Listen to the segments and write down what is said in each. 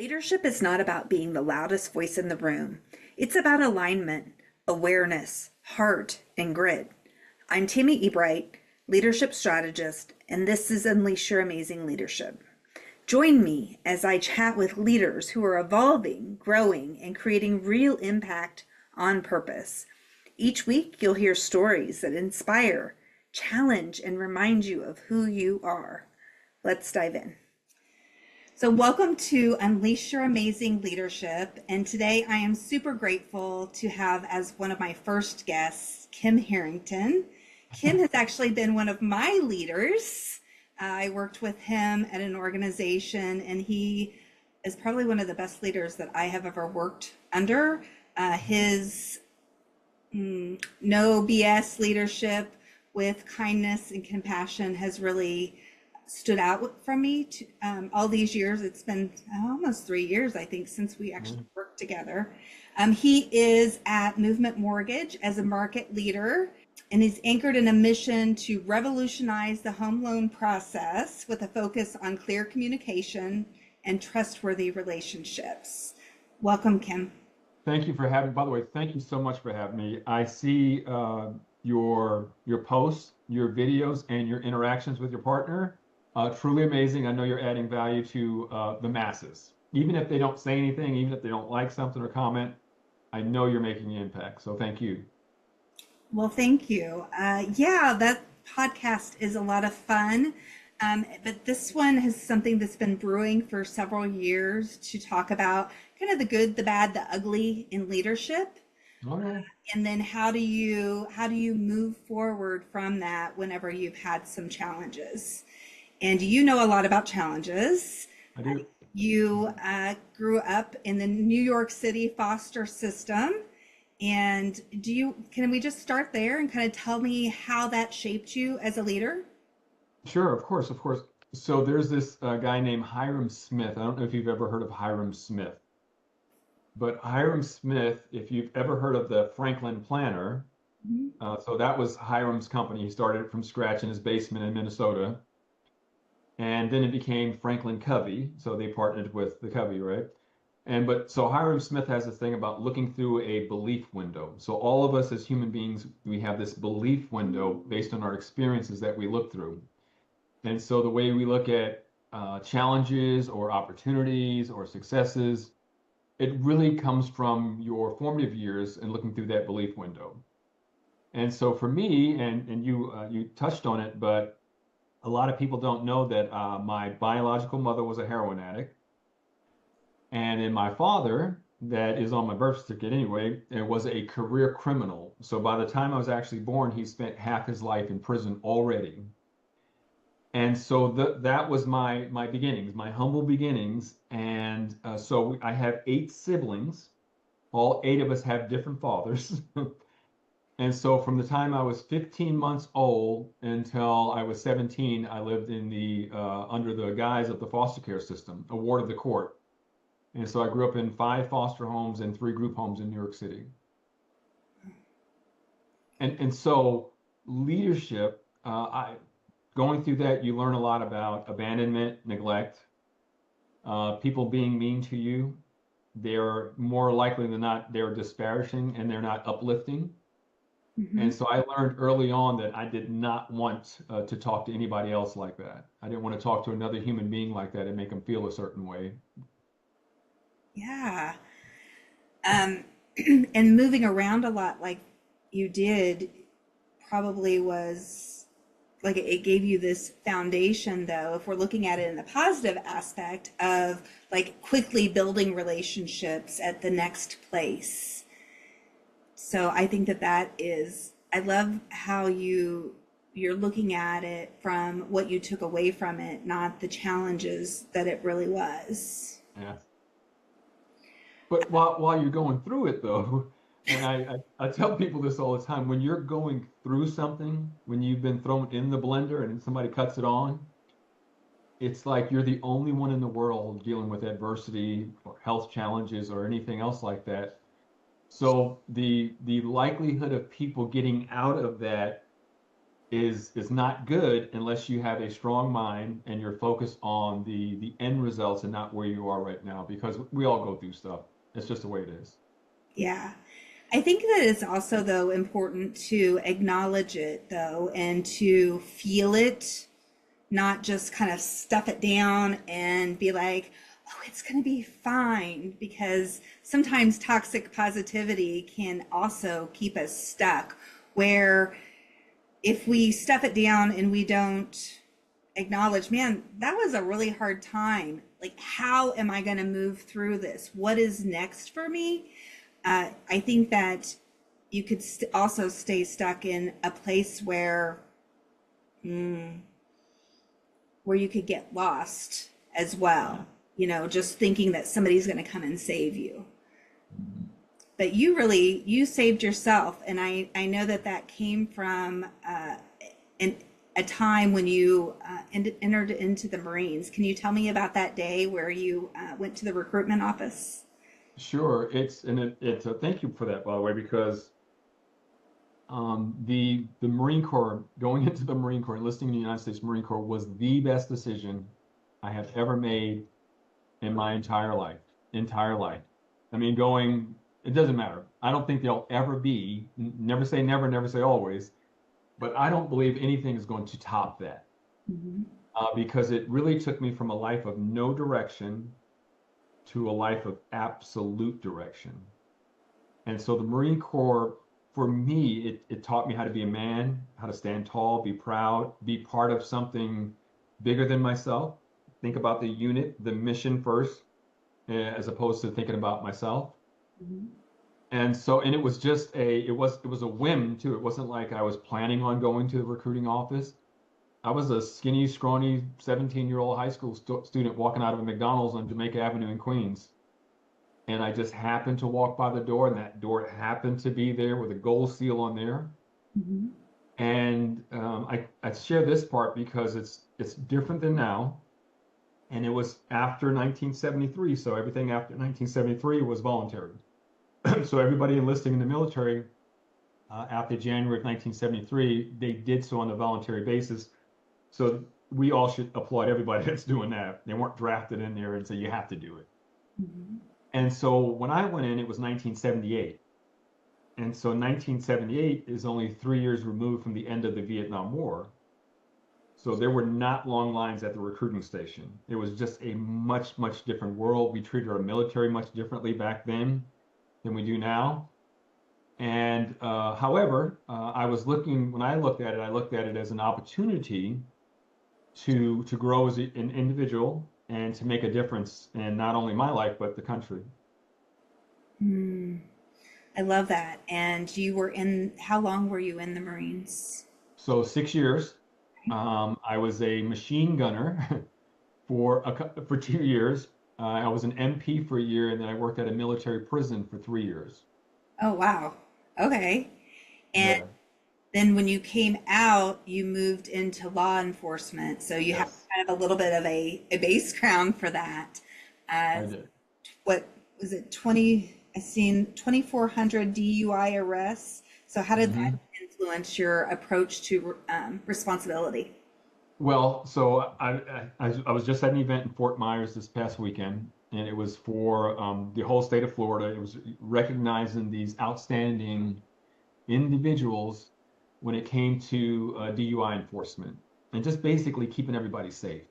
Leadership is not about being the loudest voice in the room. It's about alignment, awareness, heart, and grit. I'm Tammy Ebright, leadership strategist, and this is Unleash Your Amazing Leadership. Join me as I chat with leaders who are evolving, growing, and creating real impact on purpose. Each week, you'll hear stories that inspire, challenge, and remind you of who you are. Let's dive in. So, welcome to Unleash Your Amazing Leadership. And today I am super grateful to have as one of my first guests, Kim Harrington. Kim has actually been one of my leaders. I worked with him at an organization, and he is probably one of the best leaders that I have ever worked under. His no BS leadership with kindness and compassion has really stood out from me all these years. It's been almost 3 years, I think, since we actually worked together. He is at Movement Mortgage as a market leader, and he's anchored in a mission to revolutionize the home loan process with a focus on clear communication and trustworthy relationships. Welcome, Kim. Thank you for having, by the way, thank you so much for having me. I see your posts, your videos, and your interactions with your partner. Truly amazing. I know you're adding value to the masses. Even if they don't say anything, even if they don't like something or comment, I know you're making an impact. So thank you. Well, thank you. Yeah, that podcast is a lot of fun. But this one has something that's been brewing for several years to talk about kind of the good, the bad, the ugly in leadership. All right. And then how do you move forward from that whenever you've had some challenges? And you know a lot about challenges. I do. You grew up in the New York City foster system. And can we just start there and kind of tell me how that shaped you as a leader? Sure, of course, of course. So there's this guy named Hiram Smith. I don't know if you've ever heard of Hiram Smith, but Hiram Smith, if you've ever heard of the Franklin Planner, Mhm. so that was Hiram's company. He started it from scratch in his basement in Minnesota. And then it became Franklin Covey. So they partnered with the Covey, right? So Hiram Smith has this thing about looking through a belief window. So all of us as human beings, we have this belief window based on our experiences that we look through. And so the way we look at challenges or opportunities or successes, it really comes from your formative years and looking through that belief window. And so for me, and you touched on it, but a lot of people don't know that my biological mother was a heroin addict. And then my father, that is on my birth certificate anyway, it was a career criminal. So by the time I was actually born, he spent half his life in prison already. And so that was my beginnings, my humble beginnings. And so I have 8 siblings. All 8 of us have different fathers. And so from the time I was 15 months old until I was 17, I lived in the under the guise of the foster care system, a ward of the court. And so I grew up in 5 foster homes and 3 group homes in New York City. And so leadership, going through that, you learn a lot about abandonment, neglect, people being mean to you. They're more likely than not, they're disparaging and they're not uplifting. Mhm. And so I learned early on that I did not want to talk to anybody else like that. I didn't want to talk to another human being like that and make them feel a certain way. Yeah. Um, and moving around a lot like you did probably was like it gave you this foundation, though, if we're looking at it in the positive aspect of like quickly building relationships at the next place. So I think that is, I love how you're looking at it from what you took away from it, not the challenges that it really was. Yeah. But while you're going through it though, and I tell people this all the time, when you're going through something, when you've been thrown in the blender and somebody cuts it on, it's like you're the only one in the world dealing with adversity or health challenges or anything else like that. So the likelihood of people getting out of that is not good unless you have a strong mind and you're focused on the end results and not where you are right now, because we all go through stuff. It's just the way it is. Yeah. I think that it's also, though, important to acknowledge it, though, and to feel it, not just kind of stuff it down and be like, oh, it's going to be fine. Because sometimes toxic positivity can also keep us stuck, where if we stuff it down and we don't acknowledge, man, that was a really hard time. Like, how am I going to move through this? What is next for me? I think that you could also stay stuck in a place where you could get lost as well. You know, just thinking that somebody's going to come and save you. But you saved yourself, and I know that that came from in a time when you entered into the Marines. Can you tell me about that day where you went to the recruitment office? Sure, it's a thank you for that, by the way, because the Marine Corps, going into the Marine Corps, enlisting in the United States Marine Corps was the best decision I have ever made in my entire life. Entire life. I mean, it doesn't matter. I don't think there'll ever be, never say never, never say always, but I don't believe anything is going to top that, Mhm. because it really took me from a life of no direction to a life of absolute direction. And so the Marine Corps, for me, it taught me how to be a man, how to stand tall, be proud, be part of something bigger than myself. Think about the unit, the mission first, as opposed to thinking about myself. Mhm. And so, and it was just it was a whim too. It wasn't like I was planning on going to the recruiting office. I was a skinny, scrawny 17-year-old high school student walking out of a McDonald's on Jamaica Avenue in Queens. And I just happened to walk by the door, and that door happened to be there with a gold seal on there. Mhm. And I share this part because it's different than now, and it was after 1973, so everything after 1973 was voluntary. So everybody enlisting in the military after January of 1973, they did so on a voluntary basis. So we all should applaud everybody that's doing that. They weren't drafted in there and say you have to do it. Mhm. And so when I went in, it was 1978. And so 1978 is only 3 years removed from the end of the Vietnam War. So there were not long lines at the recruiting station. It was just a much, much different world. We treated our military much differently back then than we do now. And however, I was looking, when I looked at it, I looked at it as an opportunity to grow as an individual and to make a difference in not only my life, but the country. Mm. I love that. And you were in, how long were you in the Marines? So 6 years, I was a machine gunner for 2 years. I was an MP for a year, and then I worked at a military prison for 3 years. Oh, wow. Okay. And Yeah. then when you came out, you moved into law enforcement. So you have Yes, kind of a little bit of a base ground for that. I Uh, did. what was it, 20, I seen 2,400 DUI arrests. So how did that Hmm. influence your approach to responsibility? Well, so I was just at an event in Fort Myers this past weekend, and it was for the whole state of Florida. It was recognizing these outstanding individuals when it came to DUI enforcement and just basically keeping everybody safe.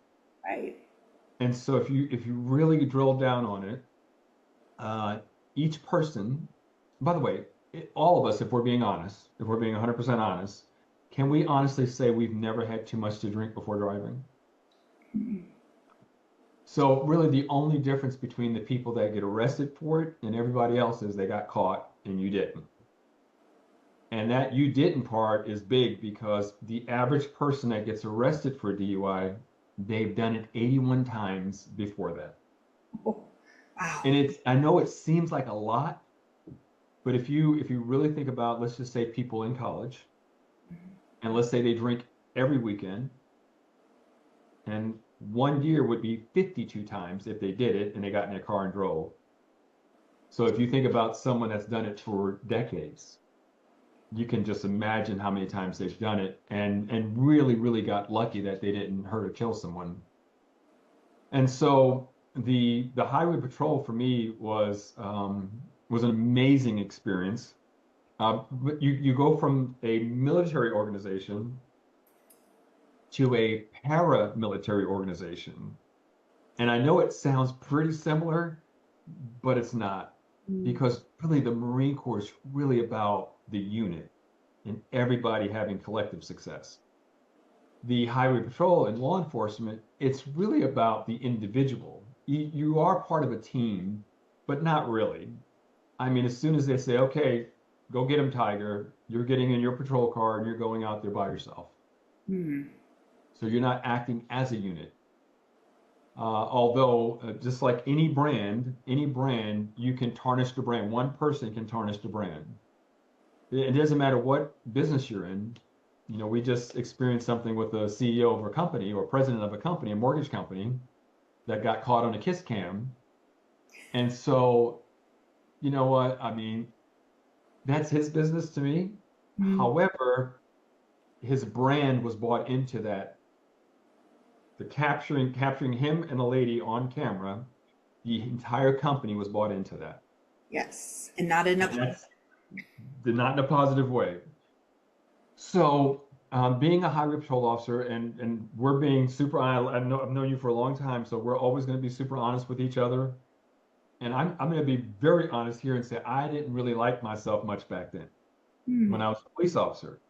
Right. And so if you really drill down on it, uh, each person, by the way, all of us, if we're being honest, if we're being 100% honest, can we honestly say we've never had too much to drink before driving? So really the only difference between the people that get arrested for it and everybody else is they got caught and you didn't. And that you didn't part is big because the average person that gets arrested for DUI, they've done it 81 times before that. Oh, wow. And I know it seems like a lot, but if you really think about, let's just say people in college, and let's say they drink every weekend, and 1 year would be 52 times if they did it and they got in their car and drove. So if you think about someone that's done it for decades, you can just imagine how many times they've done it and really, really got lucky that they didn't hurt or kill someone. And so the highway patrol for me was an amazing experience. But you go from a military organization to a paramilitary organization. And I know it sounds pretty similar, but it's not, Mm. because really the Marine Corps is really about the unit and everybody having collective success. The highway patrol and law enforcement, it's really about the individual. You are part of a team, but not really. I mean, as soon as they say, okay, go get him, Tiger, you're getting in your patrol car and you're going out there by yourself. Mm. So you're not acting as a unit. Although, just like any brand, you can tarnish the brand. One person can tarnish the brand. It doesn't matter what business you're in. You know, we just experienced something with a CEO of a company or president of a company, a mortgage company, that got caught on a kiss cam. And so, you know what? I mean, that's his business to me. Mm. However, his brand was bought into that. The capturing him and a lady on camera, the entire company was bought into that. Yes, and not in a And that's not in a positive way. So, being a highway patrol officer, and we're being super, I've known you for a long time, so we're always going to be super honest with each other. And I'm going to be very honest here and say I didn't really like myself much back then when Mm. I was a police officer.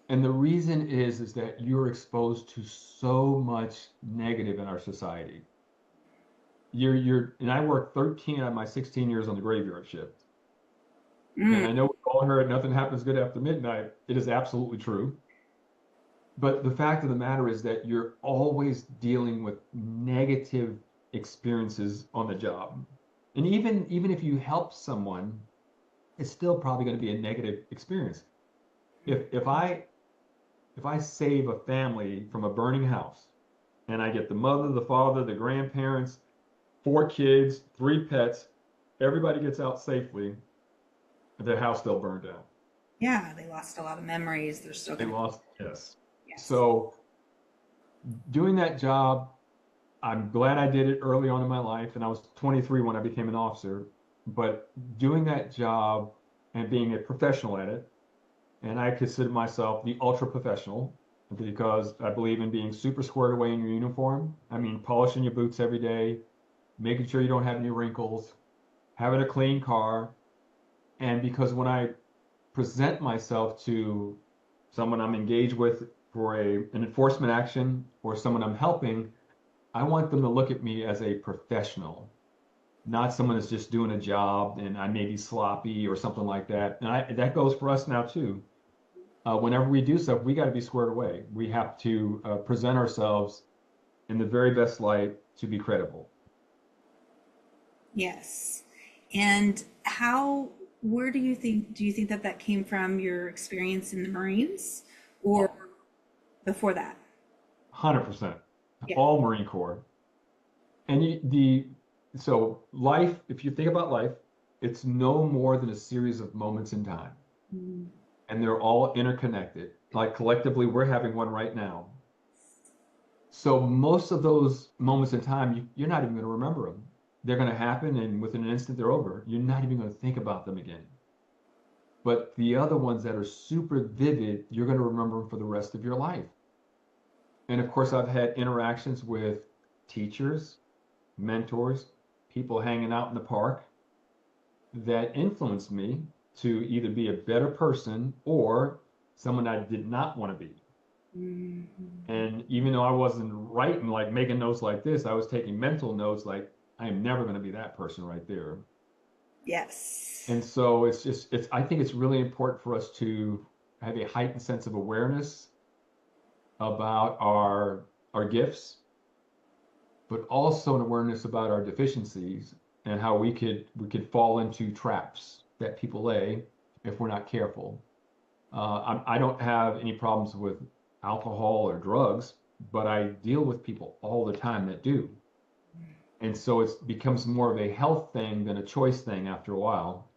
And the reason is that you're exposed to so much negative in our society. And I worked 13 out of my 16 years on the graveyard shift. And Mm. I know we've all heard nothing happens good after midnight. It is absolutely true. But the fact of the matter is that you're always dealing with negative experiences on the job. And even if you help someone, it's still probably going to be a negative experience. If I save a family from a burning house and I get the mother, the father, the grandparents, 4 kids, 3 pets, everybody gets out safely, the house still burned down. Yeah, they lost a lot of memories. They're still They gonna. lost, yes. Yes. So doing that job, I'm glad I did it early on in my life, and I was 23 when I became an officer. But doing that job and being a professional at it, and I consider myself the ultra professional because I believe in being super squared away in your uniform. I mean, polishing your boots every day, making sure you don't have any wrinkles, having a clean car. And because when I present myself to someone I'm engaged with for an enforcement action or someone I'm helping, I want them to look at me as a professional, not someone that's just doing a job and I may be sloppy or something like that. And that goes for us now too. Whenever we do stuff, we got to be squared away. We have to present ourselves in the very best light to be credible. Yes. And how, where do you think that that came from your experience in the Marines or Oh, before that? 100%. Yeah. All Marine Corps. And so life, if you think about life, it's no more than a series of moments in time, Mm. and they're all interconnected. Like collectively, we're having one right now. So most of those moments in time, you're not even going to remember them. They're going to happen, and within an instant, they're over. You're not even going to think about them again. But the other ones that are super vivid, you're going to remember them for the rest of your life. And of course, I've had interactions with teachers, mentors, people hanging out in the park that influenced me to either be a better person or someone I did not want to be. Mhm. And even though I wasn't writing, like making notes like this, I was taking mental notes like, I am never going to be that person right there. Yes. And so I think it's really important for us to have a heightened sense of awareness about our gifts, but also an awareness about our deficiencies and how we could fall into traps that people lay if we're not careful. I don't have any problems with alcohol or drugs, but I deal with people all the time that do. And so it becomes more of a health thing than a choice thing after a while.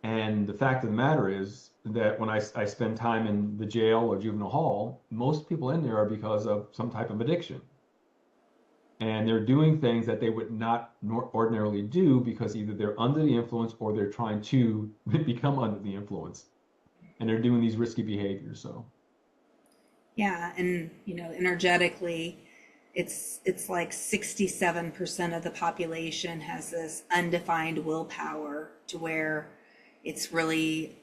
And the fact of the matter is that when I spend time in the jail or juvenile hall, most people in there are because of some type of addiction. And they're doing things that they would not ordinarily do because either they're under the influence or they're trying to become under the influence. And they're doing these risky behaviors. So, Yeah, and energetically, it's like 67% of the population has this undefined willpower to where it's really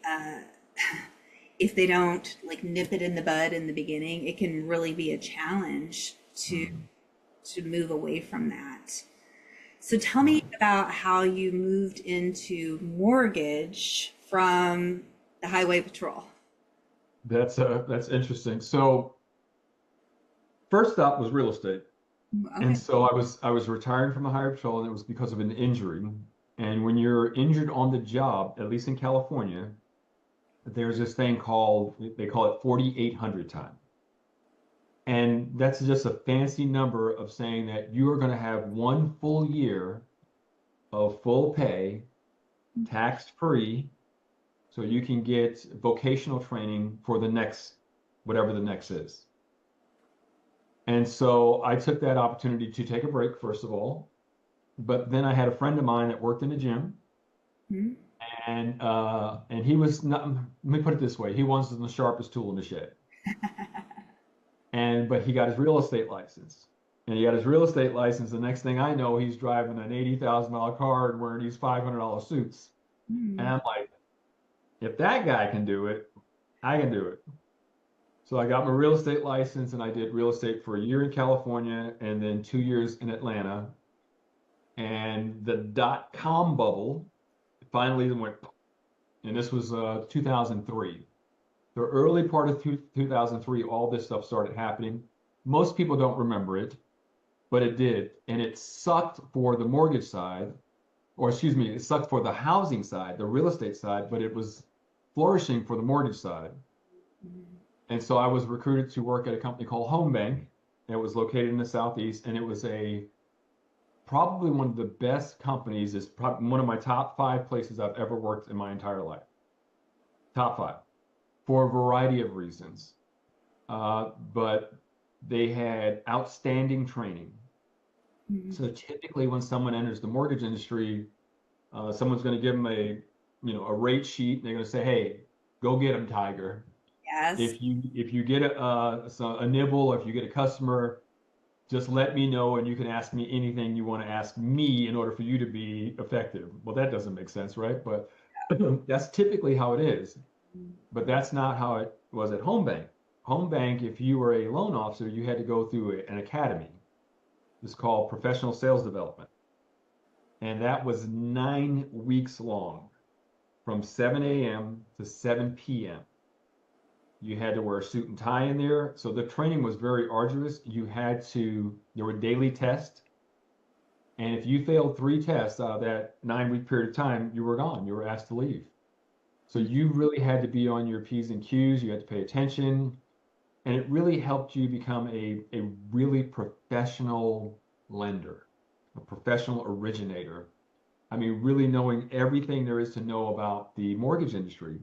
if they don't like nip it in the bud in the beginning, it can really be a challenge mhm. to move away from that. So tell me Right. about how you moved into mortgage from the highway patrol. That's interesting. So first stop was real estate. And Okay. so I was retiring from the highway patrol and it was because of an injury. And when you're injured on the job, at least in California, there's this thing called, they call it 4,800 time. And that's just a fancy number of saying that you are going to have one full year of full pay, tax free, so you can get vocational training for the next, whatever the next is. And so I took that opportunity to take a break, first of all. But then I had a friend of mine that worked in the gym, Mhm. and he was not, let me put it this way, he wasn't the sharpest tool in the shed. And but he got his real estate license. And he got his real estate license. The next thing I know, he's driving an $80,000 car and wearing these $500 suits. And Mhm. I'm like, if that guy can do it, I can do it. So I got my real estate license and I did real estate for a year in California and then 2 years in Atlanta. And the dot-com bubble finally went, and this was 2003. The early part of 2003, all this stuff started happening. Most people don't remember it, but it did. And it sucked for the mortgage side, or excuse me, it sucked for the housing side, the real estate side, but it was flourishing for the mortgage side. And so I was recruited to work at a company called Home Bank. It was located in the Southeast, and it was a probably one of the best companies. It's probably one of my top five places I've ever worked in my entire life. Top five for a variety of reasons. But they had outstanding training. Mhm. So typically, when someone enters the mortgage industry, someone's going to give them a rate sheet. They're going to say, "Hey, go get them, Tiger. Yes. If you get a nibble, or if you get a customer, just let me know, and you can ask me anything you want to ask me in order for you to be effective." Well, that doesn't make sense, right? But that's typically how it is. But that's not how it was at Home Bank. Home Bank, if you were a loan officer, you had to go through an academy. It's called professional sales development. And that was 9 weeks long from 7 a.m. to 7 p.m. You had to wear a suit and tie in there. So the training was very arduous. There were daily tests. And if you failed three tests out of that 9 week period of time, you were gone. You were asked to leave. So you really had to be on your P's and Q's. You had to pay attention. And it really helped you become a really professional lender, a professional originator. I mean, really knowing everything there is to know about the mortgage industry.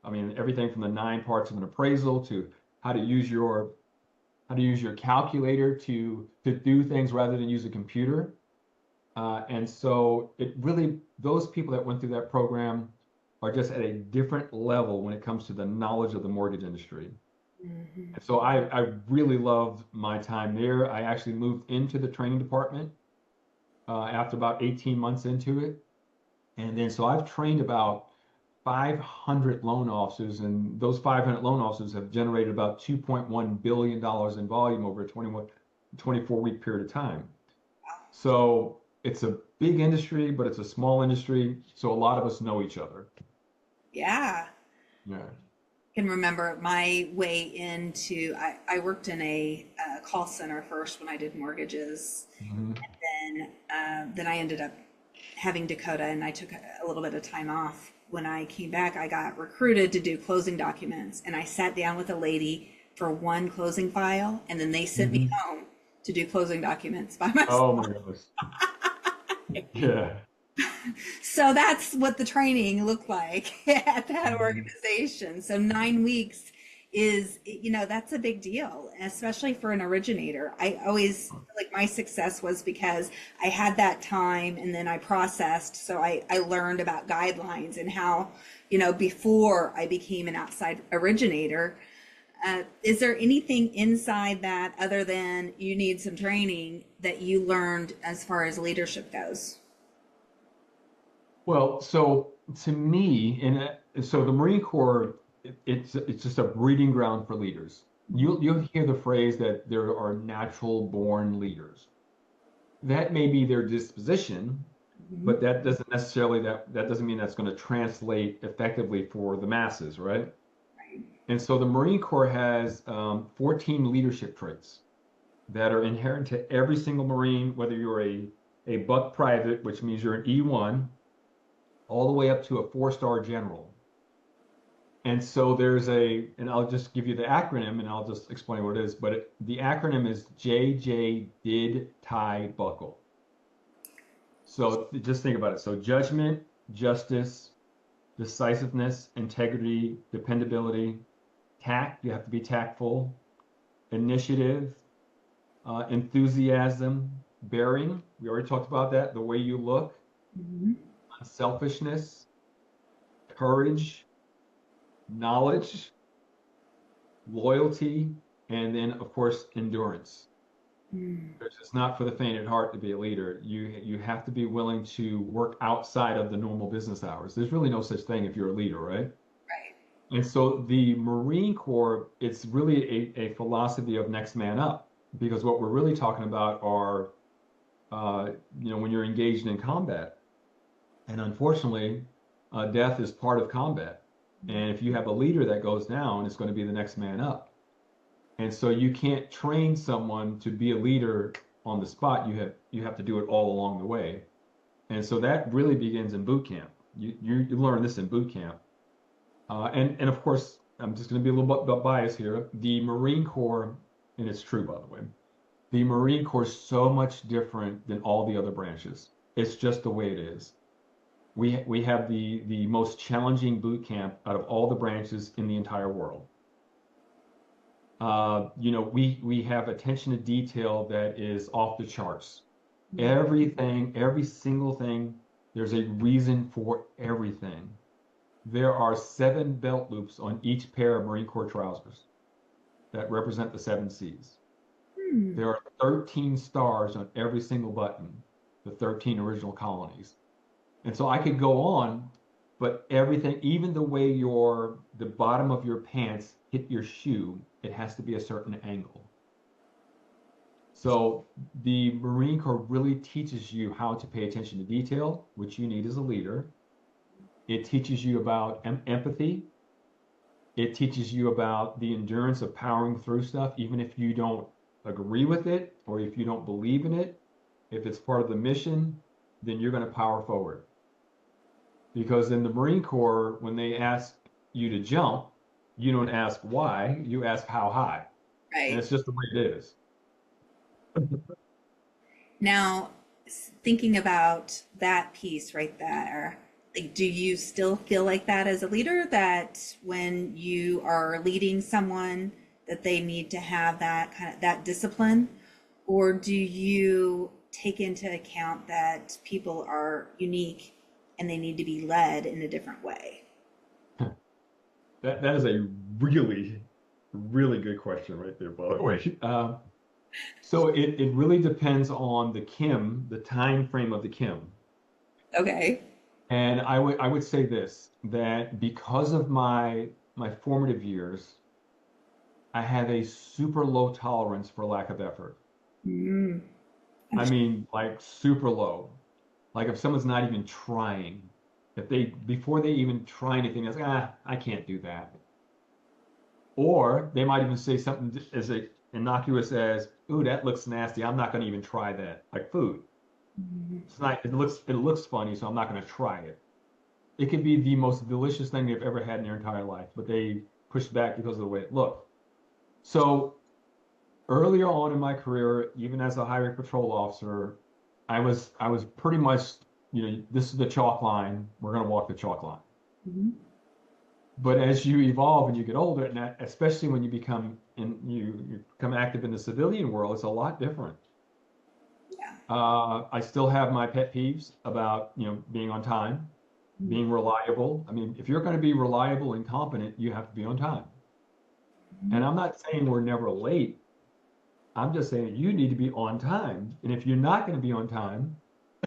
I mean, everything from the nine parts of an appraisal to how to use your how to use your calculator to do things rather than use a computer. And so it really, those people that went through that program are just at a different level when it comes to the knowledge of the mortgage industry. Mhm. And so I really loved my time there. I actually moved into the training department after about 18 months into it. And then so I've trained about 500 loan officers, and those 500 loan officers have generated about $2.1 billion in volume over a 24-week period of time. So it's a big industry, but it's a small industry. So a lot of us know each other. Yeah. Yeah. Can remember my way into, I worked in a call center first when I did mortgages. Mhm. Then I ended up having Dakota and I took a little bit of time off. When I came back, I got recruited to do closing documents and I sat down with a lady for one closing file and then they sent me Mhm. home to do closing documents by myself. Oh my goodness. Yeah. So that's what the training looked like at that Mhm. organization. So 9 weeks is, that's a big deal, especially for an originator. I always feel like my success was because I had that time and then I processed. So I learned about guidelines and how, before I became an outside originator. Is there anything inside that other than you need some training that you learned as far as leadership goes? Well, so to me, so the Marine Corps, it's just a breeding ground for leaders. You'll hear the phrase that there are natural born leaders. That may be their disposition, Mhm. but that doesn't mean that's going to translate effectively for the masses, right? And so the Marine Corps has 14 leadership traits that are inherent to every single Marine, whether you're a buck private, which means you're an E1, all the way up to a four-star general. And so and I'll just give you the acronym and I'll just explain what it is, but the acronym is JJ did tie buckle. So just think about it. So judgment, justice, decisiveness, integrity, dependability, tact, you have to be tactful, initiative, enthusiasm, bearing, we already talked about that, the way you look, Mhm. unselfishness, courage, knowledge, loyalty, and then of course endurance. Mm. It's not for the faint at heart to be a leader. You have to be willing to work outside of the normal business hours. There's really no such thing if you're a leader, right? Right. And so the Marine Corps, it's really a philosophy of next man up, because what we're really talking about are, when you're engaged in combat, and unfortunately, death is part of combat. And if you have a leader that goes down, it's going to be the next man up. And so you can't train someone to be a leader on the spot. You have to do it all along the way. And so that really begins in boot camp. You learn this in boot camp. And of course, I'm just going to be a little bit biased here. The Marine Corps, and it's true by the way, the Marine Corps is so much different than all the other branches. It's just the way it is. We have the most challenging boot camp out of all the branches in the entire world. We have attention to detail that is off the charts. Everything, every single thing, there's a reason for everything. There are 7 belt loops on each pair of Marine Corps trousers that represent the 7 C's. Hmm. There are 13 stars on every single button, the 13 original colonies. And so I could go on, but everything, even the bottom of your pants hit your shoe, it has to be a certain angle. So the Marine Corps really teaches you how to pay attention to detail, which you need as a leader. It teaches you about empathy. It teaches you about the endurance of powering through stuff, even if you don't agree with it or if you don't believe in it. If it's part of the mission, then you're going to power forward. Because in the Marine Corps, when they ask you to jump, you don't ask why, you ask how high. And Right. it's just the way it is. Now, thinking about that piece right there, like, do you still feel like that as a leader, that when you are leading someone, that they need to have that kind of that discipline? Or do you take into account that people are unique and they need to be led in a different way? That is a really, really good question right there, by the way. So it really depends on the Kim, the time frame of the Kim. Okay. And I would say this, that because of my formative years, I have a super low tolerance for lack of effort. Mm. I mean, like super low. Like if someone's not even trying, if they before they even try anything, it's like, I can't do that. Or they might even say something as innocuous as, "Ooh, that looks nasty. I'm not going to even try that." Like food. It's not. It looks funny, so I'm not going to try it. It could be the most delicious thing they've ever had in their entire life, but they push back because of the way it looked. So earlier on in my career, even as a highway patrol officer, I was pretty much this is the chalk line. We're going to walk the chalk line. Mm-hmm. But as you evolve and you get older, and especially when you become active in the civilian world, it's a lot different. Yeah. I still have my pet peeves about, being on time, Mm-hmm. being reliable. I mean, if you're going to be reliable and competent, you have to be on time. And I'm not saying we're never late. I'm just saying you need to be on time. And if you're not going to be on time,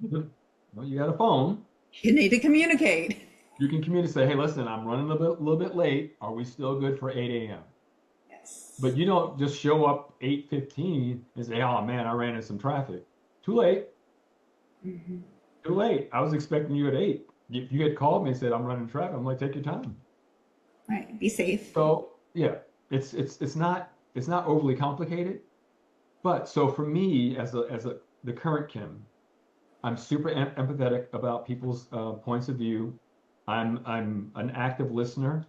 well, you got a phone. You need to communicate. You can communicate, say, hey, listen, I'm running a little bit late. Are we still good for 8 a.m.? Yes. But you don't just show up 8:15 and say, oh man, I ran into some traffic. Too late. Mm-hmm. Too late. I was expecting you at 8. If you had called me and said, I'm running traffic, I'm like, take your time. Right. Be safe. So yeah, it's not overly complicated. But so for me, as the current Kim, I'm super empathetic about people's points of view. I'm an active listener.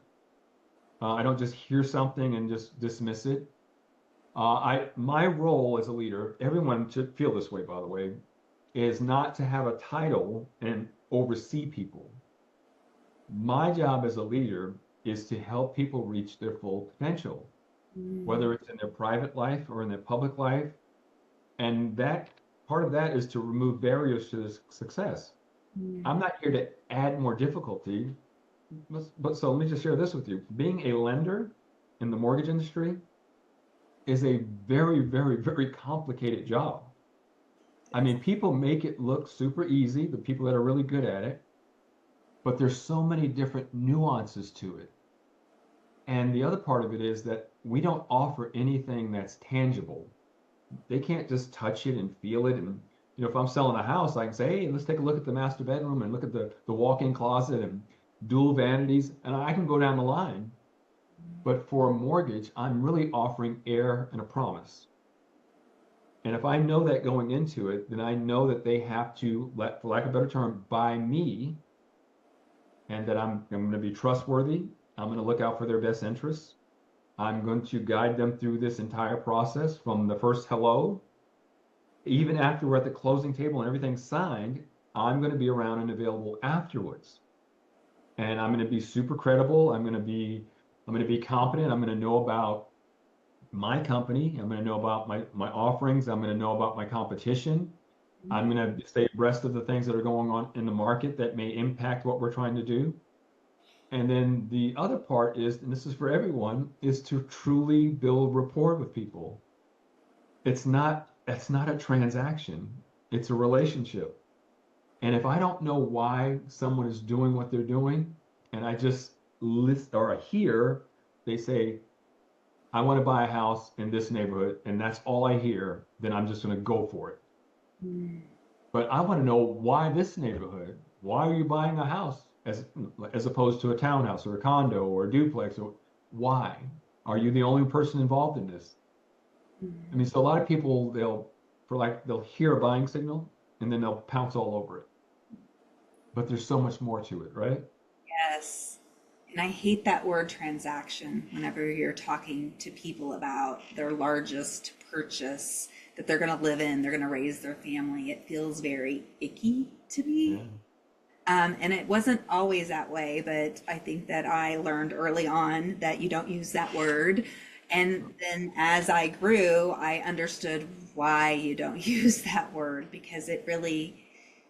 I don't just hear something and just dismiss it. My role as a leader, everyone should feel this way, by the way, is not to have a title and oversee people. My job as a leader is to help people reach their full potential, Mm-hmm. whether it's in their private life or in their public life. And that part of that is to remove barriers to this success. I'm not here to add more difficulty, but so let me just share this with you. Being a lender in the mortgage industry is a very, very, very complicated job. I mean, people make it look super easy, the people that are really good at it, but there's so many different nuances to it. And the other part of it is that we don't offer anything that's tangible. They can't just touch it and feel it. And if I'm selling a house, I can say, hey, let's take a look at the master bedroom and look at the walk-in closet and dual vanities, and I can go down the line. But for a mortgage, I'm really offering air and a promise. And if I know that going into it, then I know that they have to, for lack of a better term, buy me, and that I'm going to be trustworthy. I'm going to look out for their best interests. I'm going to guide them through this entire process from the first hello, even after we're at the closing table and everything's signed. I'm going to be around and available afterwards. And I'm going to be super credible. I'm going to be competent. I'm going to know about my company. I'm going to know about my offerings. I'm going to know about my competition. I'm going to stay abreast of the things that are going on in the market that may impact what we're trying to do. And then the other part is, and this is for everyone, is to truly build rapport with people. That's not a transaction. It's a relationship. And if I don't know why someone is doing what they're doing, and I just list or I hear they say, I want to buy a house in this neighborhood, and that's all I hear, then I'm just going to go for it. Mm-hmm. But I want to know why this neighborhood? Why are you buying a house as opposed to a townhouse or a condo or a duplex? Or why? Are you the only person involved in this? I mean, so a lot of people they'll hear a buying signal and then they'll pounce all over it. But there's so much more to it, right? Yes. And I hate that word transaction whenever you're talking to people about their largest purchase that they're going to live in, they're going to raise their family. It feels very icky to Yeah. me. And it wasn't always that way, but I think that I learned early on that you don't use that word. And then as I grew, I understood why you don't use that word because it really,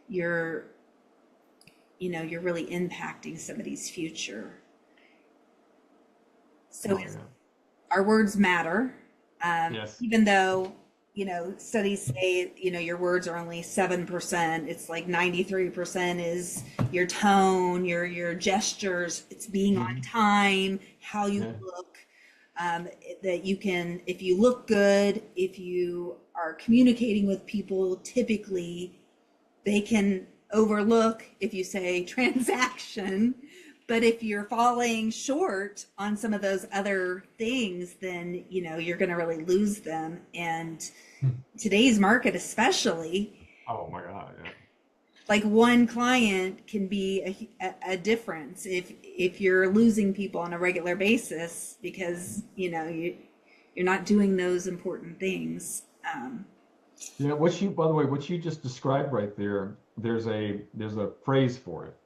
you're, you're really impacting somebody's future. So Oh yeah. our words matter, Yes. even though, studies say, your words are only 7%. It's like 93% is your tone, your gestures, it's being on Hmm. time, how you Yeah. look, that you can, if you look good, if you are communicating with people, typically they can overlook if you say transaction. But if you're falling short on some of those other things, then you're going to really lose them. And today's market, especially, Oh my God. Yeah. like one client can be a difference if you're losing people on a regular basis because you're not doing those important things. By the way, what you just described right there there's a phrase for it.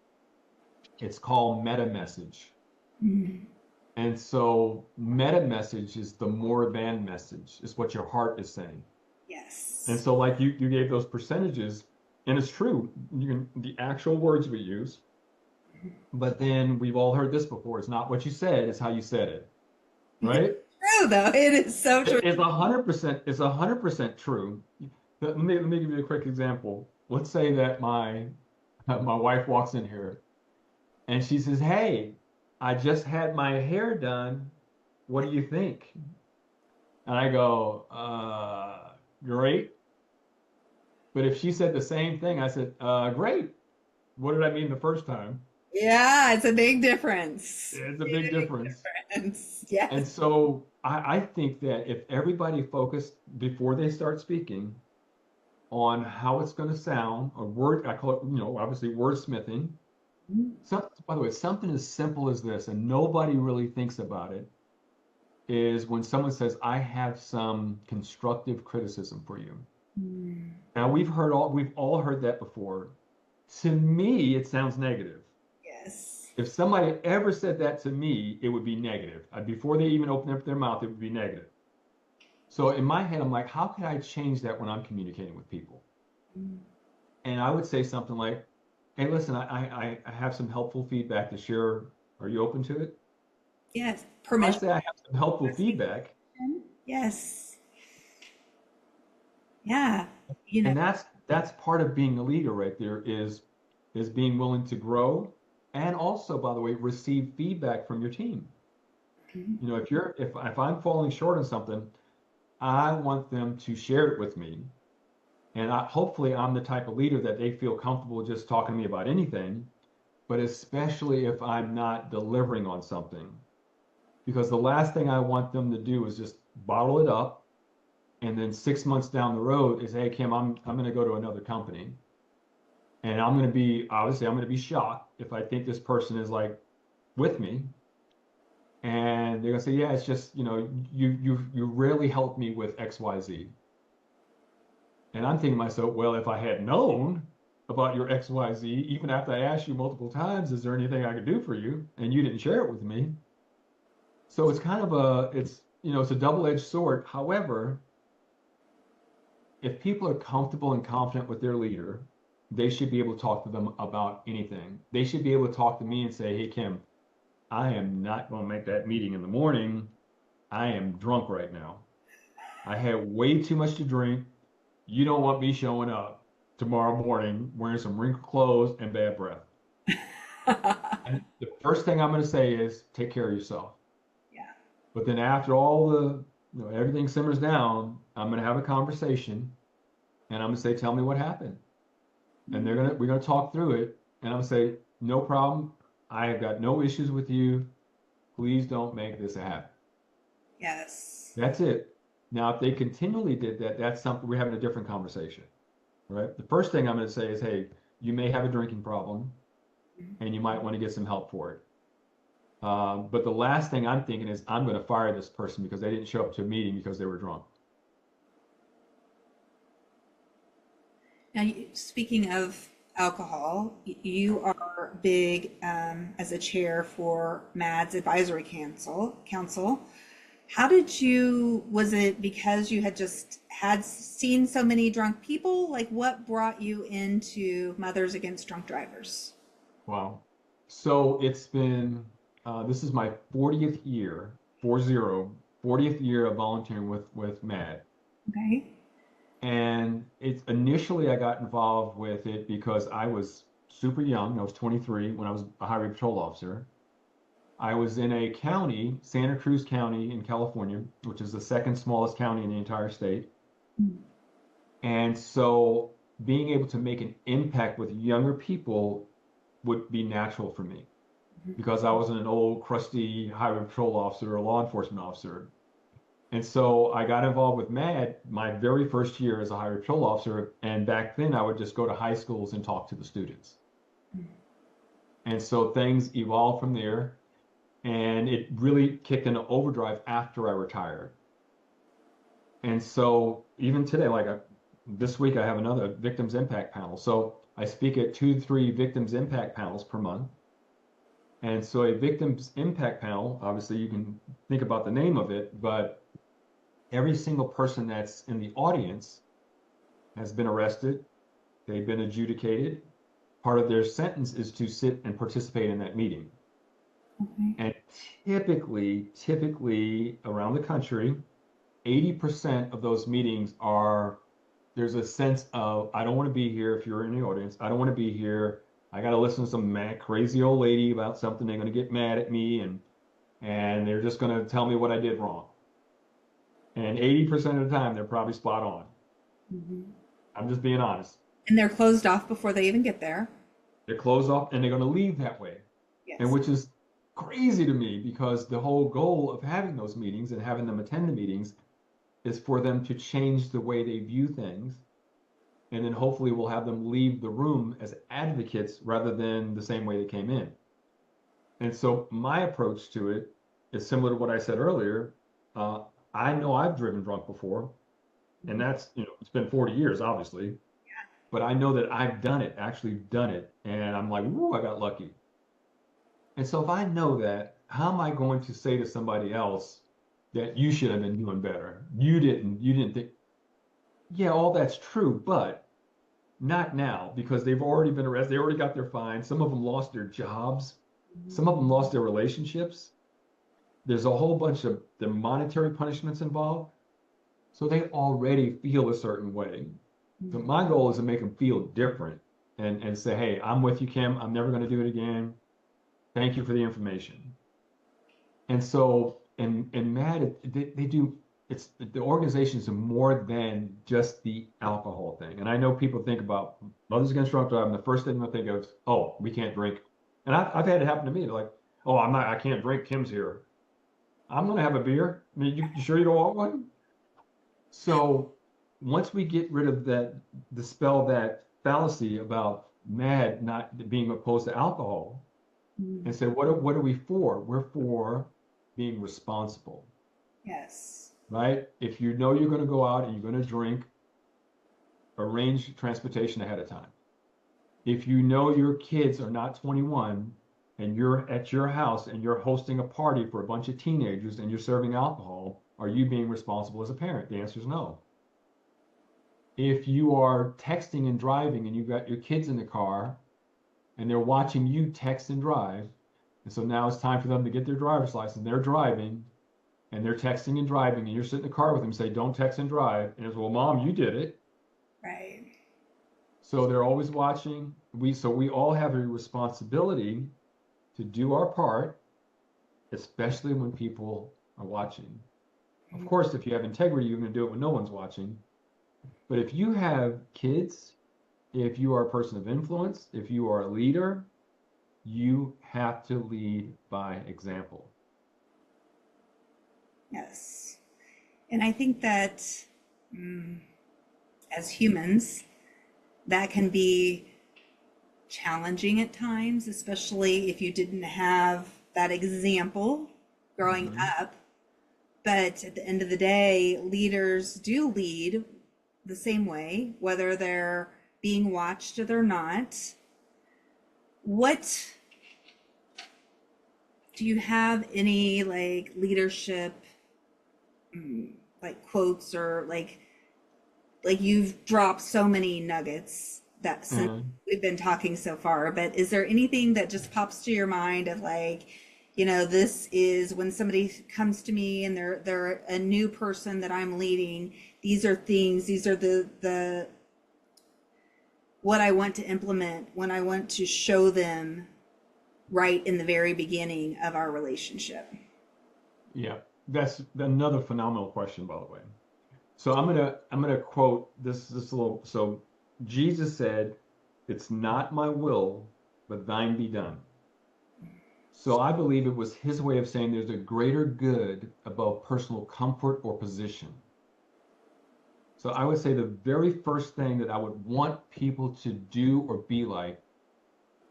It's called meta message. Mm. And so meta message is the more than message, is what your heart is saying. And Yes. so like you gave those percentages, and it's true. The actual words we use, but then we've all heard this before. It's not what you said, it's how you said it, right? True though. It is so true. It's 100%, it's 100% true. Let me give you a quick example. Let's say that my wife walks in here and she says, "Hey, I just had my hair done. What do you think?" And I go, great. But if she said the same thing, I said, great. What did I mean the first time? Yeah, it's a big difference. It's a big difference. Difference. And Yes. so I think that if everybody focused before they start speaking on how it's going to sound, a word, I call it, obviously wordsmithing. By the way, something as simple as this, and nobody really thinks about it, is when someone says, "I have some constructive criticism for you." Mm. Now we've all heard that before. To me, it sounds negative. Yes. If somebody ever said that to me, it would be negative. Before they even open up their mouth, it would be negative. So in my head, I'm like, how can I change that when I'm communicating with people? Mm. And I would say something like, "Hey, listen, I have some helpful feedback to share. Are you open to it?" Yes. If I Permission. say I have some helpful feedback, Yes. Yeah. You know. and that's part of being a leader right there is being willing to grow and also, by the way, receive feedback from your team. If I'm falling short on something, I want them to share it with me. And hopefully I'm the type of leader that they feel comfortable just talking to me about anything, but especially if I'm not delivering on something. Because the last thing I want them to do is just bottle it up and then 6 months down the road is, "Hey, Kim, I'm going to go to another company." And I'm going to be shocked if I think this person is like with me. And they're going to say, "Yeah, it's just, you rarely help me with XYZ." And I'm thinking to myself, well, if I had known about your XYZ, even after I asked you multiple times, is there anything I could do for you? And you didn't share it with me. So it's kind of it's a double-edged sword. However, if people are comfortable and confident with their leader, they should be able to talk to them about anything. They should be able to talk to me and say, "Hey, Kim, I am not going to make that meeting in the morning. I am drunk right now. I had way too much to drink. You don't want me showing up tomorrow morning wearing some wrinkled clothes and bad breath." And the first thing I'm going to say is take care of yourself. Yeah. But then after all everything simmers down, I'm going to have a conversation and I'm going to say, "Tell me what happened." And we're going to talk through it. And I'm going to say, "No problem. I have got no issues with you. Please don't make this a habit." Yes. That's it. Now, if they continually did that, that's something we're having a different conversation, right? The first thing I'm going to say is, "Hey, you may have a drinking problem and you might want to get some help for it." But the last thing I'm thinking is, I'm going to fire this person because they didn't show up to a meeting because they were drunk. Now, speaking of alcohol, you are big as a chair for MAD's Advisory Council. How did you, was it because you had just had seen so many drunk people? Like, what brought you into Mothers Against Drunk Drivers? Wow. So this is my 40th year, 40th year of volunteering with MAD. Okay. And it's initially I got involved with it because I was super young. I was 23 when I was a highway patrol officer. I was in a county, Santa Cruz County in California, which is the second smallest county in the entire state. And so being able to make an impact with younger people would be natural for me because I wasn't an old, crusty highway patrol officer or law enforcement officer. And so I got involved with MAD my very first year as a highway patrol officer. And back then I would just go to high schools and talk to the students. And so things evolved from there. And it really kicked into overdrive after I retired. And so even today, this week, I have another victims impact panel. So I speak at 2 to 3 victims impact panels per month. And so a victims impact panel, obviously you can think about the name of it, but every single person that's in the audience has been arrested, they've been adjudicated. Part of their sentence is to sit and participate in that meeting. Okay. And typically around the country, 80% of those meetings are, there's a sense of, I don't want to be here if you're in the audience. I don't want to be here. I got to listen to some mad, crazy old lady about something. They're going to get mad at me and they're just going to tell me what I did wrong. And 80% of the time, they're probably spot on. Mhm. I'm just being honest. And they're closed off before they even get there. They're closed off and they're going to leave that way. And Yes. which is crazy to me because the whole goal of having those meetings and having them attend the meetings is for them to change the way they view things. And then hopefully we'll have them leave the room as advocates rather than the same way they came in. And so my approach to it is similar to what I said earlier. Uh, I know I've driven drunk before, and that's, it's been 40 years, obviously, but I know that I've done it, actually done it. And I'm like, whoo, I got lucky. And so if I know that, how am I going to say to somebody else that you should have been doing better? You didn't think, yeah, all that's true, but not now because they've already been arrested. They already got their fines. Some of them lost their jobs. Some of them lost their relationships. There's a whole bunch of the monetary punishments involved. So they already feel a certain way. So Mhm. my goal is to make them feel different and say, hey, I'm with you, Kim. I'm never going to do it again. Thank you for the information. And so, and Mad, they do, it's the organizations are more than just the alcohol thing. And I know people think about Mothers Against Drunk Driving, the first thing they think of is, oh, we can't drink. And I've had it happen to me. They're like, oh, I can't drink. Kim's here. I'm going to have a beer. I mean, you sure you don't want one? So once we get rid of that, dispel that fallacy about Mad not being opposed to alcohol, Mhm. and say, what are we for? We're for being responsible, Yes. right? If you know you're going to go out and you're going to drink, arrange transportation ahead of time. If you know your kids are not 21 and you're at your house and you're hosting a party for a bunch of teenagers and you're serving alcohol, are you being responsible as a parent? The answer is no. If you are texting and driving and you've got your kids in the car and they're watching you text and drive, and so now it's time for them to get their driver's license, they're driving, and they're texting and driving, and you're sitting in the car with them, say, don't text and drive. And it's, well, mom, you did it. Right. So they're always watching. So we all have a responsibility to do our part, especially when people are watching. Of course, if you have integrity, you're going to do it when no one's watching. But if you have kids, if you are a person of influence, if you are a leader, you have to lead by example. Yes. And I think that mm, as humans, that can be challenging at times, especially if you didn't have that example growing Mhm. up. But at the end of the day, leaders do lead the same way, whether they're being watched or they're not. What do you have any like leadership like quotes or like you've dropped so many nuggets that since Mhm. we've been talking so far, but is there anything that just pops to your mind of like, this is when somebody comes to me and they're a new person that I'm leading, these are things, these are the what I want to implement when I want to show them right in the very beginning of our relationship. Yeah, that's another phenomenal question, by the way. So I'm gonna quote this little. So Jesus said, "It's not my will, but thine be done." So I believe it was his way of saying there's a greater good above personal comfort or position. So I would say the very first thing that I would want people to do or be like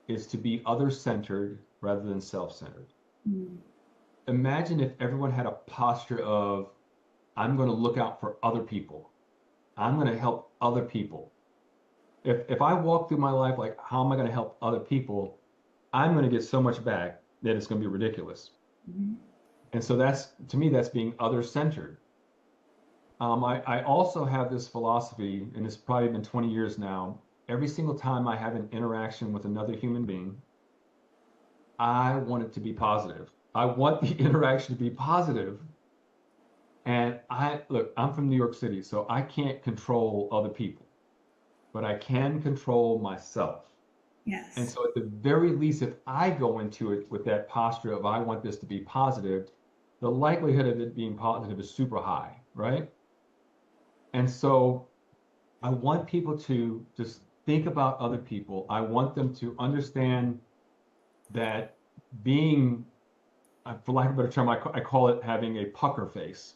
is to be other-centered rather than self-centered. Mm. Imagine if everyone had a posture of, I'm going to look out for other people. I'm going to help other people. If I walk through my life like, how am I going to help other people? I'm going to get so much back that it's going to be ridiculous. Mhm. And so that's, to me, that's being other centered. I also have this philosophy, and it's probably been 20 years now. Every single time I have an interaction with another human being, I want it to be positive. I want the interaction to be positive. And look, I'm from New York City, so I can't control other people, but I can control myself. And Yes. so, at the very least, if I go into it with that posture of I want this to be positive, the likelihood of it being positive is super high, right? And so, I want people to just think about other people. I want them to understand that being, for lack of a better term, I call it having a pucker face.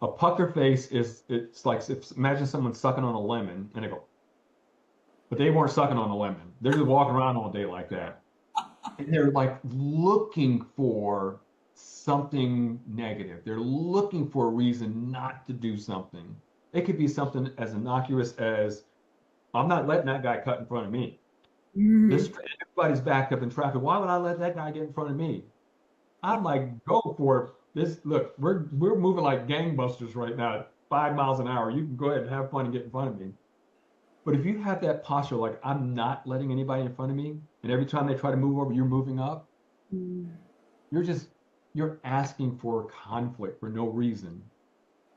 A pucker face is, it's like, imagine someone sucking on a lemon and they go, but they weren't sucking on a lemon. They're just walking around all day like that. And they're like looking for something negative. They're looking for a reason not to do something. It could be something as innocuous as, I'm not letting that guy cut in front of me. This Mm. everybody's backed up in traffic. Why would I let that guy get in front of me? Yeah. I'm like, go for it. This look, we're moving like gangbusters right now at 5 miles an hour. You can go ahead and have fun and get in front of me. But if you have that posture, like I'm not letting anybody in front of me, and every time they try to move over, you're moving up, Mm. you're just you're asking for conflict for no reason.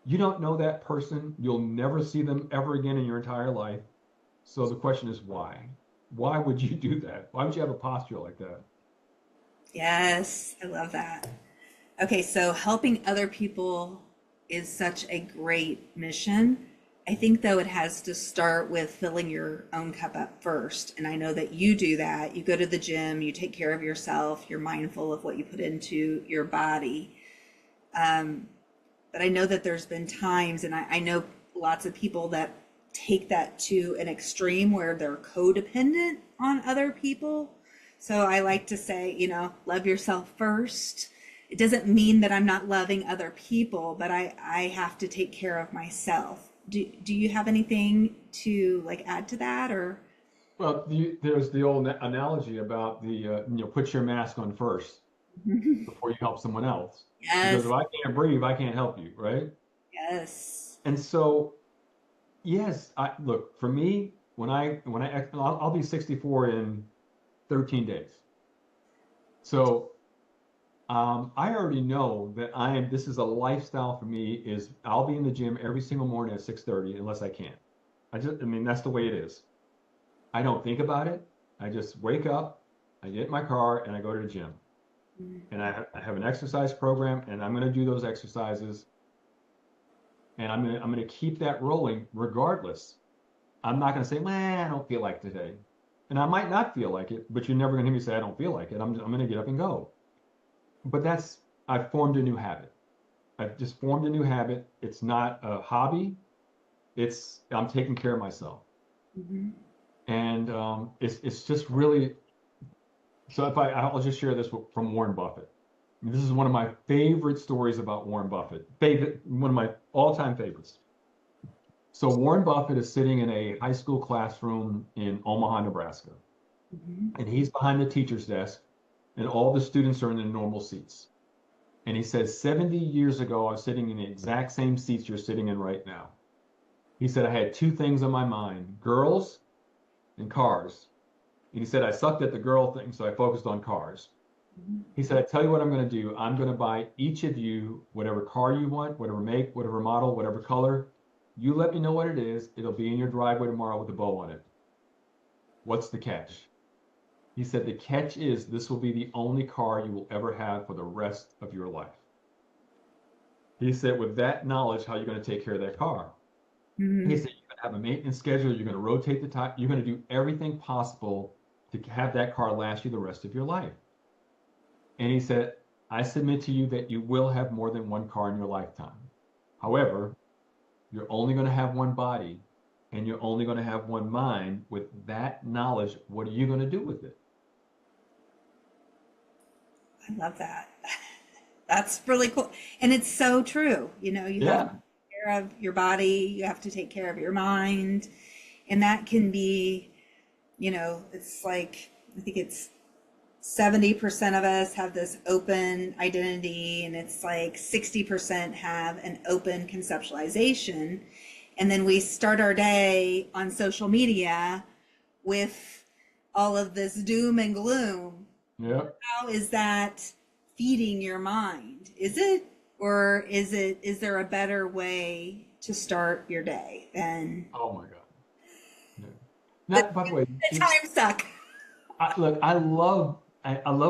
You don't know that person. You'll never see them ever again in your entire life. So the question is why? Why would you do that? Why would you have a posture like that? Yes, I love that. Okay, so helping other people is such a great mission. I think though it has to start with filling your own cup up first. And I know that you do that. You go to the gym, you take care of yourself, you're mindful of what you put into your body. But I know that there's been times, and I know lots of people that take that to an extreme where they're codependent on other people. So I like to say, love yourself first. It doesn't mean that I'm not loving other people, but I have to take care of myself. Do you have anything to like add to that or? Well, there's the old analogy about put your mask on first before you help someone else. Because if Yes, I can't breathe, I can't help you, right? yes. And so, yes, I look for me I'll be 64 in 13 days. So I already know that this is a lifestyle for me is I'll be in the gym every single morning at 6:30 unless I can't. I mean, that's the way it is. I don't think about it. I just wake up, I get in my car, and I go to the gym. And I have an exercise program, and I'm going to do those exercises, and I'm going to keep that rolling regardless. I'm not going to say, man, I don't feel like today. And I might not feel like it, but you're never going to hear me say, I don't feel like it. I'm going to get up and go. But I've formed a new habit. I've just formed a new habit. It's not a hobby. I'm taking care of myself. Mhm. And it's just really, so I'll just share this from Warren Buffett. This is one of my favorite stories about Warren Buffett. One of my all-time favorites. So Warren Buffett is sitting in a high school classroom in Omaha, Nebraska, Mhm. and he's behind the teacher's desk, and all the students are in their normal seats. And he says, 70 years ago, I was sitting in the exact same seats you're sitting in right now. He said, I had two things on my mind, girls and cars. And he said, I sucked at the girl thing, so I focused on cars. He said, I tell you what I'm going to do. I'm going to buy each of you whatever car you want, whatever make, whatever model, whatever color. You let me know what it is. It'll be in your driveway tomorrow with a bow on it. What's the catch? He said, the catch is this will be the only car you will ever have for the rest of your life. He said, with that knowledge, how are you going to take care of that car? He Mhm. said, you're going to have a maintenance schedule. You're going to rotate the tire. You're going to do everything possible to have that car last you the rest of your life. And he said, I submit to you that you will have more than one car in your lifetime. However, you're only going to have one body and you're only going to have one mind. With that knowledge, what are you going to do with it? I love that. That's really cool. And it's so true. You have to Yeah. take care of your body, you have to take care of your mind. And that can be, it's like, I think it's 70% of us have this open identity, and it's like 60% have an open conceptualization. And then we start our day on social media with all of this doom and gloom. Yep. How is that feeding your mind? Is it, or is there a better way to start your day than Oh my God. Yeah. the, Not, by the way, the time suck? look, I love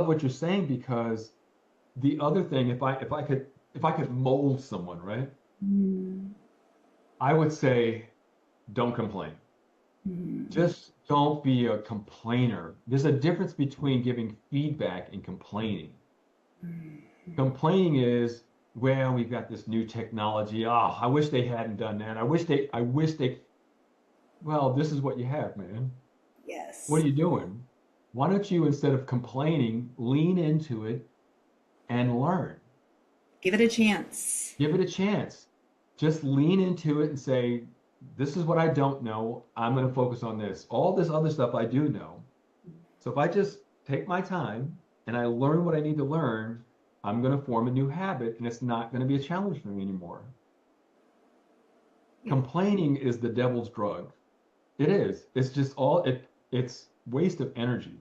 what you're saying because the other thing, if I could mold someone, right, Mm, I would say don't complain. mm, Just don't be a complainer. There's a difference between giving feedback and complaining. mm. Complaining is, well, we've got this new technology. Oh, I wish they hadn't done that. I wish they, well, this is what you have, man. What Yes. are you doing? Why don't you, instead of complaining, lean into it and learn? Give it a chance. Give it a chance. Just lean into it and say, this is what I don't know. I'm going to focus on this. All this other stuff I do know. So if I just take my time and I learn what I need to learn, I'm going to form a new habit and it's not going to be a challenge for me anymore. Yeah. Complaining is the devil's drug. It is. It's just it's waste of energy.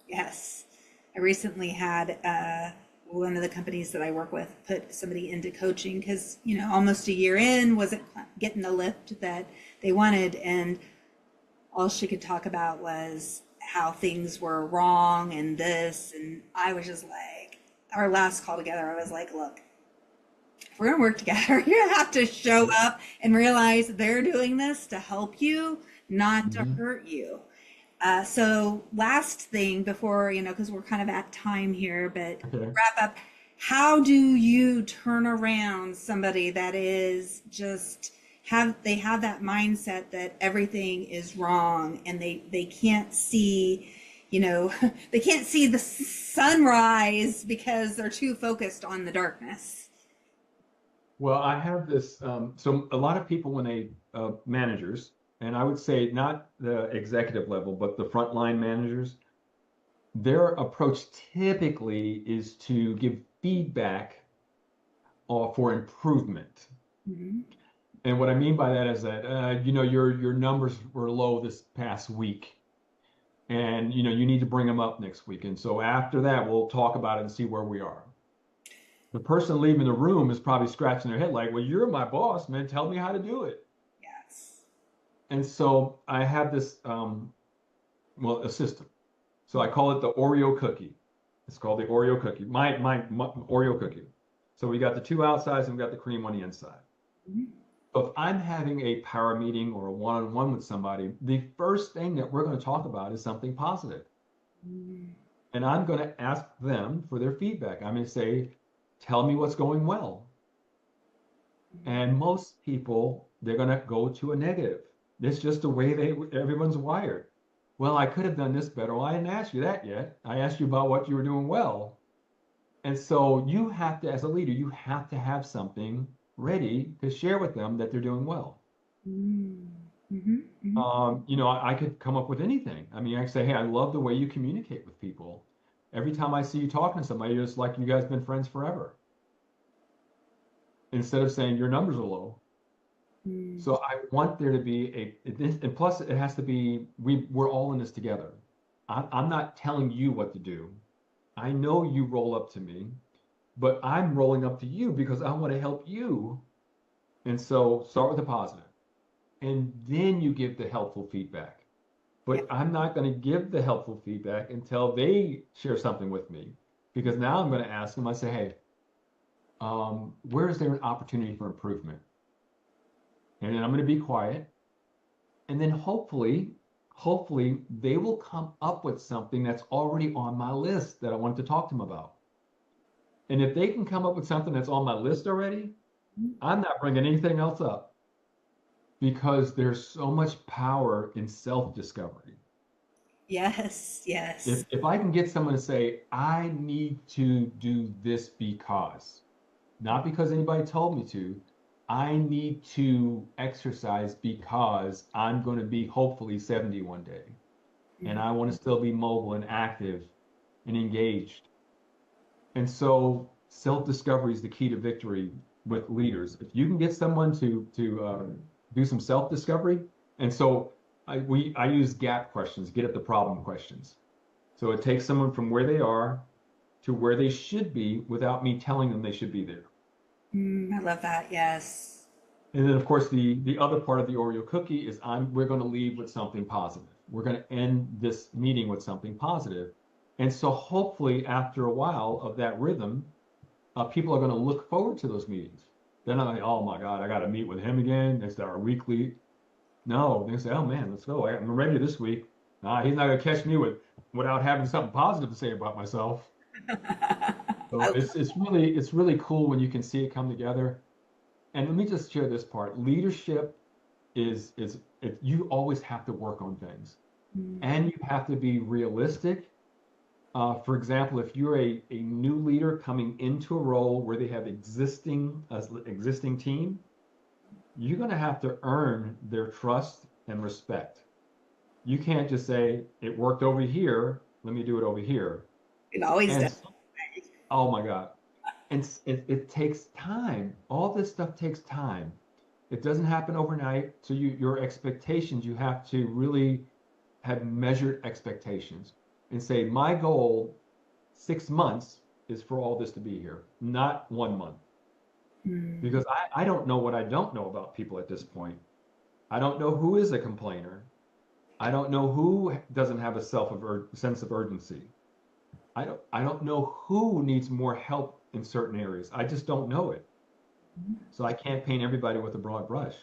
Yes. I recently had one of the companies that I work with put somebody into coaching because, almost a year in, wasn't getting the lift that they wanted. And all she could talk about was how things were wrong and this. And I was just like, our last call together, I was like, look, if we're going to work together, you have to show up and realize they're doing this to help you, not to Mhm. hurt you. So last thing before, because we're kind of at time here, but Okay. wrap up, how do you turn around somebody that is just they have that mindset that everything is wrong and they can't see, they can't see the sunrise because they're too focused on the darkness. Well, I have this. So a lot of people, when they managers, and I would say not the executive level, but the frontline managers, their approach typically is to give feedback for improvement. Mhm. And what I mean by that is that your numbers were low this past week, and you need to bring them up next week. And so after that, we'll talk about it and see where we are. The person leaving the room is probably scratching their head like, well, you're my boss, man. Tell me how to do it. Yes. And so I have this, well, a system. So I call it the Oreo cookie. It's called the Oreo cookie, my Oreo cookie. So we got the two outsides and we got the cream on the inside. Mhm. So if I'm having a power meeting or a one-on-one with somebody, the first thing that we're going to talk about is something positive. Mhm. And I'm going to ask them for their feedback. I'm going to say, tell me what's going well. And most people, they're going to go to a negative. It's just the way everyone's wired. Well, I could have done this better. Well, I didn't ask you that yet. I asked you about what you were doing well. And so you have to, as a leader, you have to have something ready to share with them that they're doing well. Mhm. Mhm. Mhm. I could come up with anything. I mean, I could say, hey, I love the way you communicate with people. Every time I see you talking to somebody, it's like you guys been friends forever. Instead of saying your numbers are low. Mhm. So I want there to be and plus it has to be, we're all in this together. I'm not telling you what to do. I know you roll up to me, but I'm rolling up to you because I want to help you. And so start with the positive, and then you give the helpful feedback. Yeah. But I'm not going to give the helpful feedback until they share something with me, because now I'm going to ask them. I say, hey, where is there an opportunity for improvement? And then I'm going to be quiet, and then hopefully they will come up with something that's already on my list that I want to talk to them about. And if they can come up with something that's on my list already, I'm not bringing anything else up, because there's so much power in self-discovery. Yes. If Yes. if I can get someone to say, I need to do this because, not because anybody told me to, I need to exercise because I'm going to be hopefully 70 one day. And I want to still be mobile and active and engaged. And so self-discovery is the key to victory with leaders. If you can get someone to do some self-discovery, and so I use gap questions, get at the problem questions. So it takes someone from where they are to where they should be without me telling them they should be there. I love that. Yes. And then, of course, the other part of the Oreo cookie is we're going to leave with something positive. We're going to end this meeting with something positive. And so hopefully after a while of that rhythm, people are going to look forward to those meetings. They're not like, oh my God, I got to meet with him again. It's our weekly. No, they say, oh man, let's go. I'm ready this week. Nah, he's not going to catch me without having something positive to say about myself. So it's really cool when you can see it come together. And let me just share this part. Leadership is you always have to work on things, and you have to be realistic. For example, if you're a new leader coming into a role where they have existing team, you're going to have to earn their trust and respect. You can't just say it worked over here, let me do it over here. It always And does. oh my God, and it takes time. All this stuff takes time. It doesn't happen overnight. So your expectations, you have to really have measured expectations and say, my goal 6 months is for all this to be here, not 1 month. Mm. Because I don't know what I don't know about people at this point. I don't know who is a complainer. I don't know who doesn't have a sense of urgency. I don't know who needs more help in certain areas. I just don't know it. So I can't paint everybody with a broad brush.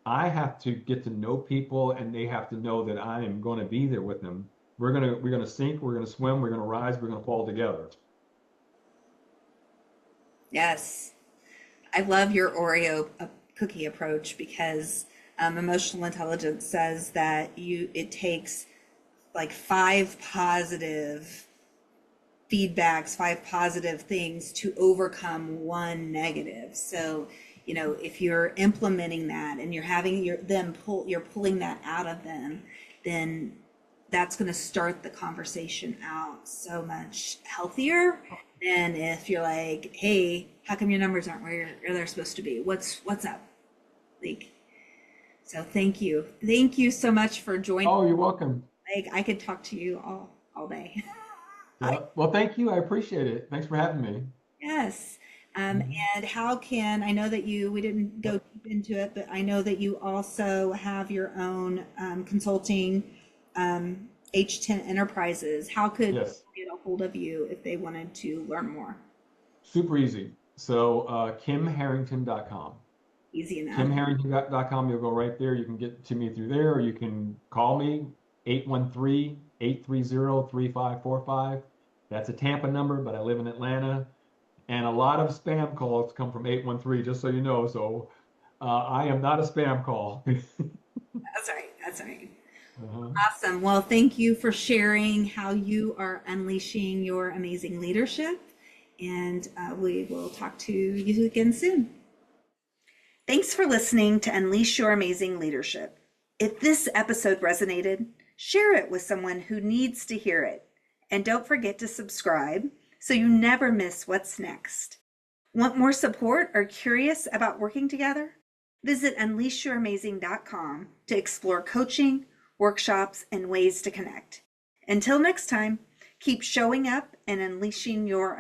I have to get to know people and they have to know that I am going to be there with them. We're gonna sink, we're gonna swim, we're gonna rise, we're gonna fall together. Yes. I love your Oreo cookie approach because emotional intelligence says that it takes like five positive feedbacks, five positive things to overcome one negative. So, if you're implementing that and you're having you're pulling that out of them, then that's going to start the conversation out so much healthier than if you're like, hey, how come your numbers aren't where they're supposed to be? What's up? Like, so thank you so much for joining. Oh, you're welcome. Like, I could talk to you all day. Yeah. Well, thank you. I appreciate it. Thanks for having me. Yes. Mhm. And how can, I know that we didn't go deep into it, but I know that you also have your own consulting, H10 Enterprises. How could people Yes. get a hold of you if they wanted to learn more? Super easy. So, kimharrington.com. Easy enough. kimharrington.com, you'll go right there. You can get to me through there, or you can call me 813-830-3545. That's a Tampa number, but I live in Atlanta. And a lot of spam calls come from 813, just so you know. So I am not a spam call. That's right. That's right. Uh-huh. Awesome. Well, thank you for sharing how you are unleashing your amazing leadership. And we will talk to you again soon. Thanks for listening to Unleash Your Amazing Leadership. If this episode resonated, share it with someone who needs to hear it. And don't forget to subscribe so you never miss what's next. Want more support or curious about working together? Visit unleashyouramazing.com to explore coaching, workshops, and ways to connect. Until next time, keep showing up and unleashing your